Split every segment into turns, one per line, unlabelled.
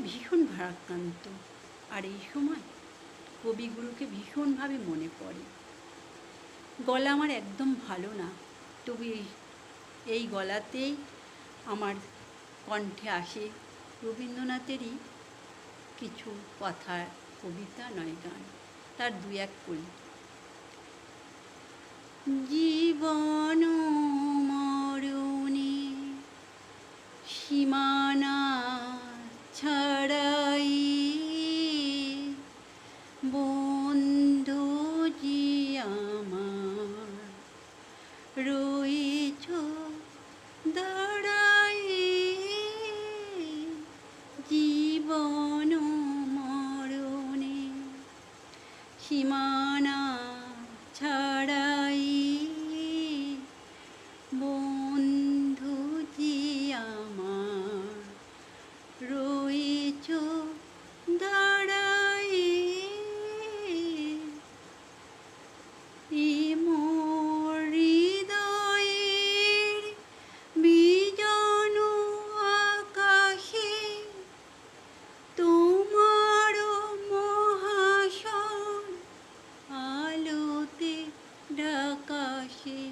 ভীষণ ভারাক্রান্ত। আর এই সময় কবিগুরুকে ভীষণভাবে মনে পড়ে। গলা আমার একদম ভালো না, তবু এই গলাতেই আমার কণ্ঠে আসে রবীন্দ্রনাথেরই কিছু কথা, কবিতা নয় গান। তার দু এক করি। জীবন মরণে সীমানা ছাড়াই বন্ধু জি আমার রয়েছ দাঁড়াই। জীবন মরণে সীমানা ছাড়াই বন্ধু জি আমার রয়েছ দাঁড়াই। মোর হৃদয়ের বিজন আকাশে তোমার মহাশয় আলোতে ঢাকাশে।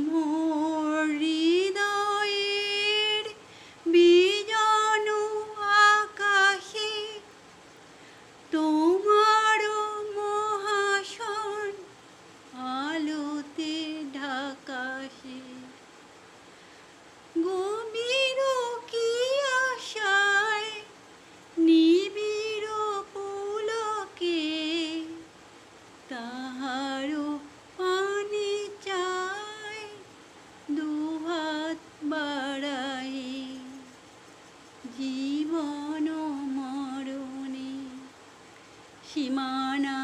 মোর হৃদয়ের বিজন আকাশে তোমার মহাশয় আলোতে ঢাকাশে। গভীর কি আশায় নিবিড় পুলকে তাহারও পানে চাই দুহাত বাড়াই। জীবন মরণে সীমানা